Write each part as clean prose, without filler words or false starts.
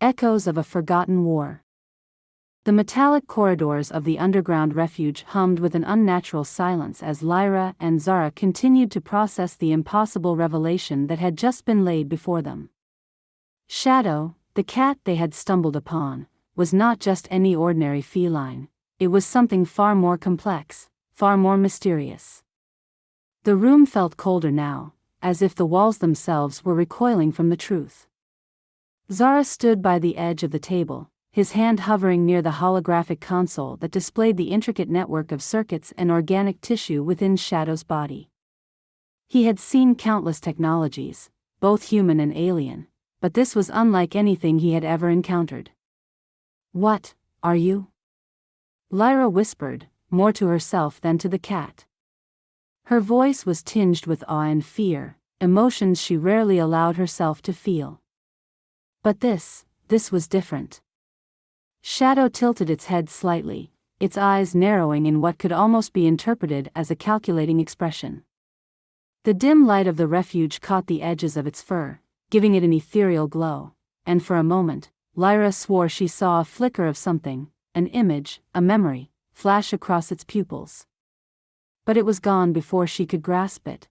Echoes of a forgotten war. The metallic corridors of the underground refuge hummed with an unnatural silence as Lyra and Zara continued to process the impossible revelation that had just been laid before them. Shadow, the cat they had stumbled upon, was not just any ordinary feline. It was something far more complex, far more mysterious. The room felt colder now, as if the walls themselves were recoiling from the truth. Zara stood by the edge of the table, his hand hovering near the holographic console that displayed the intricate network of circuits and organic tissue within Shadow's body. He had seen countless technologies, both human and alien, but this was unlike anything he had ever encountered. "What are you?" Lyra whispered, more to herself than to the cat. Her voice was tinged with awe and fear, emotions she rarely allowed herself to feel. But this was different. Shadow tilted its head slightly, its eyes narrowing in what could almost be interpreted as a calculating expression. The dim light of the refuge caught the edges of its fur, giving it an ethereal glow, and for a moment, Lyra swore she saw a flicker of something, an image, a memory, flash across its pupils. But it was gone before she could grasp it.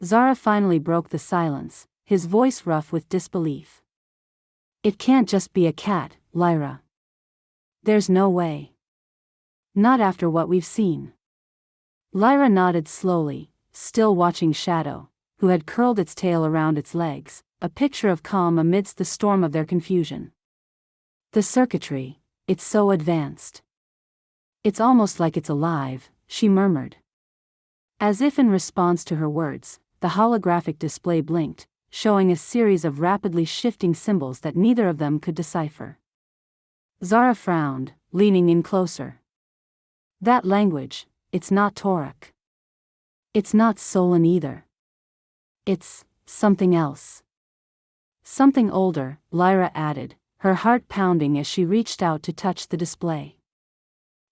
Zara finally broke the silence, his voice rough with disbelief. "It can't just be a cat, Lyra. There's no way. Not after what we've seen." Lyra nodded slowly, still watching Shadow, who had curled its tail around its legs, a picture of calm amidst the storm of their confusion. "The circuitry, it's so advanced. It's almost like it's alive," she murmured. As if in response to her words, the holographic display blinked, showing a series of rapidly shifting symbols that neither of them could decipher. Zara frowned, leaning in closer. "That language, it's not Tauric. It's not Solan either. It's something else." "Something older," Lyra added, her heart pounding as she reached out to touch the display.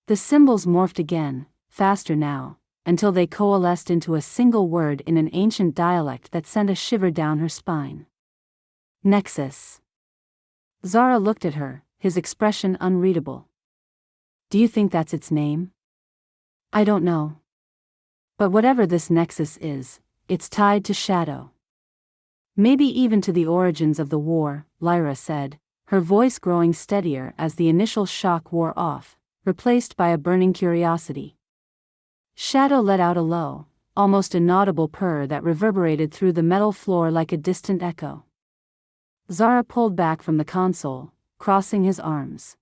The symbols morphed again, faster now, until they coalesced into a single word in an ancient dialect that sent a shiver down her spine. "Nexus." Zara looked at her, his expression unreadable. "Do you think that's its name?" "I don't know. But whatever this nexus is, it's tied to Shadow. Maybe even to the origins of the war," Lyra said, her voice growing steadier as the initial shock wore off, replaced by a burning curiosity. Shadow let out a low, almost inaudible purr that reverberated through the metal floor like a distant echo. Zara pulled back from the console, crossing his arms.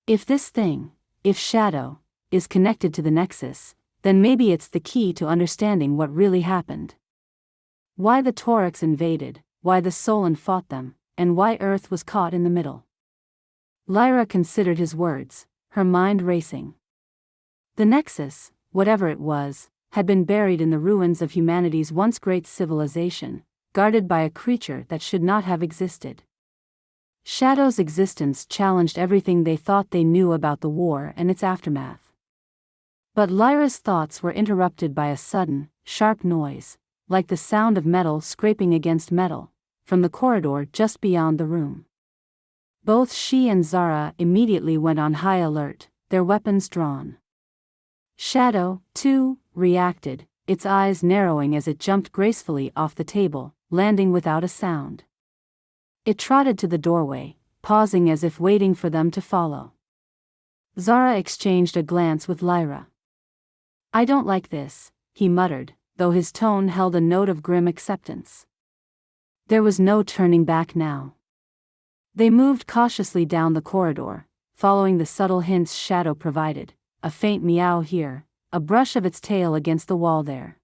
"If this thing, if Shadow, is connected to the Nexus, then maybe it's the key to understanding what really happened. Why the Taurics invaded, why the Solan fought them, and why Earth was caught in the middle." Lyra considered his words, her mind racing. The Nexus, whatever it was, had been buried in the ruins of humanity's once great civilization, guarded by a creature that should not have existed. Shadow's existence challenged everything they thought they knew about the war and its aftermath. But Lyra's thoughts were interrupted by a sudden, sharp noise, like the sound of metal scraping against metal, from the corridor just beyond the room. Both she and Zara immediately went on high alert, their weapons drawn. Shadow, too, reacted, its eyes narrowing as it jumped gracefully off the table, landing without a sound. It trotted to the doorway, pausing as if waiting for them to follow. Zara exchanged a glance with Lyra. "I don't like this," he muttered, though his tone held a note of grim acceptance. There was no turning back now. They moved cautiously down the corridor, following the subtle hints Shadow provided, a faint meow here, a brush of its tail against the wall there.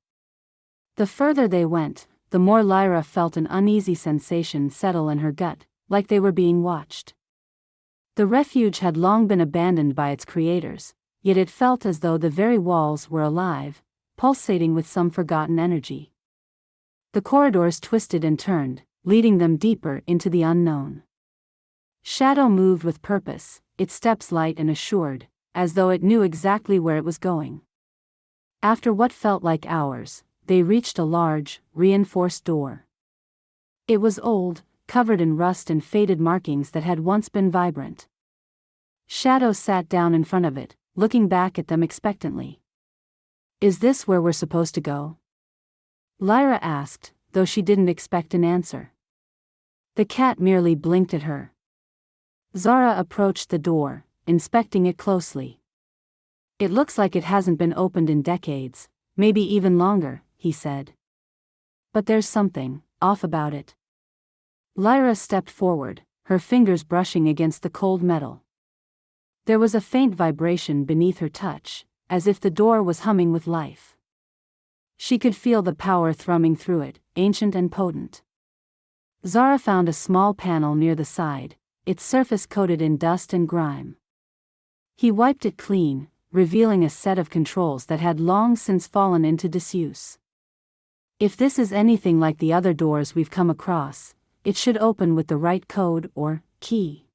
The further they went, the more Lyra felt an uneasy sensation settle in her gut, like they were being watched. The refuge had long been abandoned by its creators, yet it felt as though the very walls were alive, pulsating with some forgotten energy. The corridors twisted and turned, leading them deeper into the unknown. Shadow moved with purpose, its steps light and assured, as though it knew exactly where it was going. After what felt like hours, they reached a large, reinforced door. It was old, covered in rust and faded markings that had once been vibrant. Shadow sat down in front of it, looking back at them expectantly. "Is this where we're supposed to go?" Lyra asked, though she didn't expect an answer. The cat merely blinked at her. Zara approached the door, inspecting it closely. "It looks like it hasn't been opened in decades, maybe even longer," he said. "But there's something off about it." Lyra stepped forward, her fingers brushing against the cold metal. There was a faint vibration beneath her touch, as if the door was humming with life. She could feel the power thrumming through it, ancient and potent. Zara found a small panel near the side, its surface coated in dust and grime. He wiped it clean, revealing a set of controls that had long since fallen into disuse. "If this is anything like the other doors we've come across, it should open with the right code or key."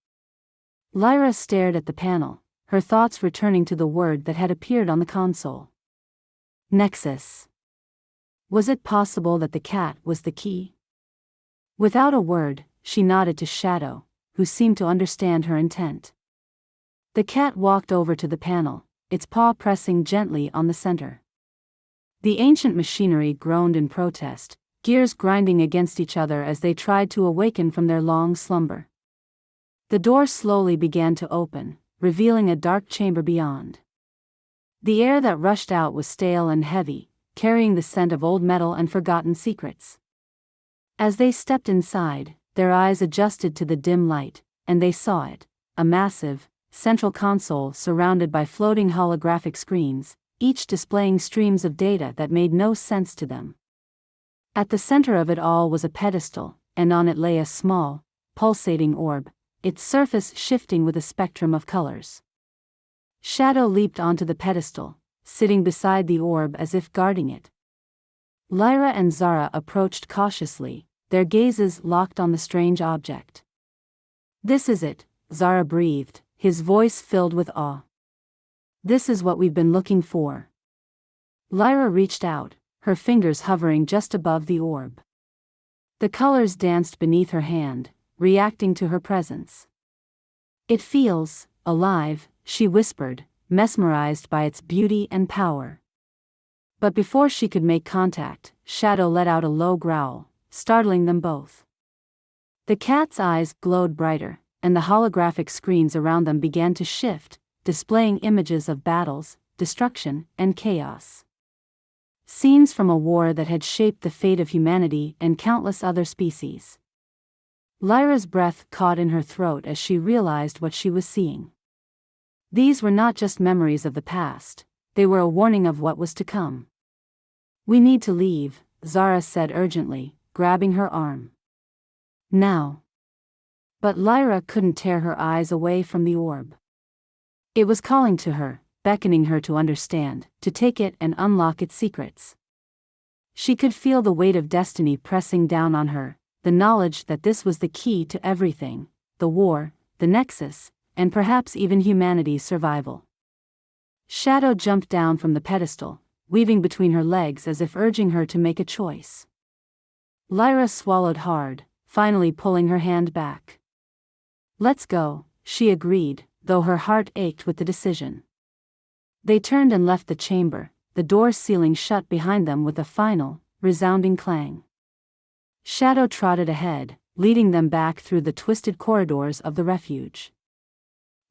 Lyra stared at the panel, her thoughts returning to the word that had appeared on the console. Nexus. Was it possible that the cat was the key? Without a word, she nodded to Shadow, who seemed to understand her intent. The cat walked over to the panel, its paw pressing gently on the center. The ancient machinery groaned in protest, gears grinding against each other as they tried to awaken from their long slumber. The door slowly began to open, revealing a dark chamber beyond. The air that rushed out was stale and heavy, carrying the scent of old metal and forgotten secrets. As they stepped inside, their eyes adjusted to the dim light, and they saw it, a massive, central console surrounded by floating holographic screens, each displaying streams of data that made no sense to them. At the center of it all was a pedestal, and on it lay a small, pulsating orb, its surface shifting with a spectrum of colors. Shadow leaped onto the pedestal, sitting beside the orb as if guarding it. Lyra and Zara approached cautiously, their gazes locked on the strange object. "This is it," Zara breathed, his voice filled with awe. "This is what we've been looking for." Lyra reached out, her fingers hovering just above the orb. The colors danced beneath her hand, reacting to her presence. "It feels alive," she whispered, mesmerized by its beauty and power. But before she could make contact, Shadow let out a low growl, startling them both. The cat's eyes glowed brighter, and the holographic screens around them began to shift, displaying images of battles, destruction, and chaos. Scenes from a war that had shaped the fate of humanity and countless other species. Lyra's breath caught in her throat as she realized what she was seeing. These were not just memories of the past, they were a warning of what was to come. "We need to leave," Zara said urgently, grabbing her arm. "Now." But Lyra couldn't tear her eyes away from the orb. It was calling to her, beckoning her to understand, to take it and unlock its secrets. She could feel the weight of destiny pressing down on her, the knowledge that this was the key to everything, the war, the Nexus, and perhaps even humanity's survival. Shadow jumped down from the pedestal, weaving between her legs as if urging her to make a choice. Lyra swallowed hard, finally pulling her hand back. "Let's go," she agreed, though her heart ached with the decision. They turned and left the chamber, the door sealing shut behind them with a final, resounding clang. Shadow trotted ahead, leading them back through the twisted corridors of the refuge.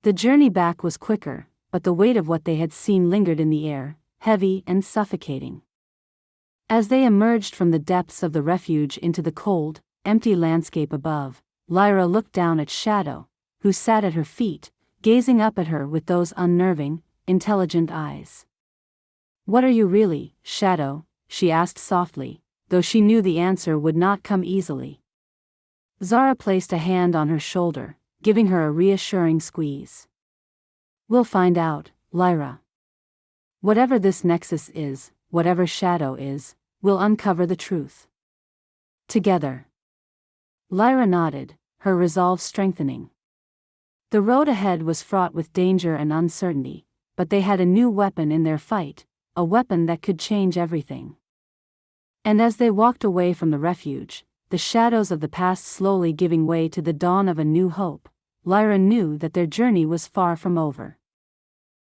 The journey back was quicker, but the weight of what they had seen lingered in the air, heavy and suffocating. As they emerged from the depths of the refuge into the cold, empty landscape above, Lyra looked down at Shadow, who sat at her feet, gazing up at her with those unnerving, intelligent eyes. "What are you really, Shadow?" she asked softly, though she knew the answer would not come easily. Zara placed a hand on her shoulder, giving her a reassuring squeeze. "We'll find out, Lyra. Whatever this Nexus is, whatever Shadow is, we'll uncover the truth. Together." Lyra nodded, her resolve strengthening. The road ahead was fraught with danger and uncertainty, but they had a new weapon in their fight, a weapon that could change everything. And as they walked away from the refuge, the shadows of the past slowly giving way to the dawn of a new hope, Lyra knew that their journey was far from over.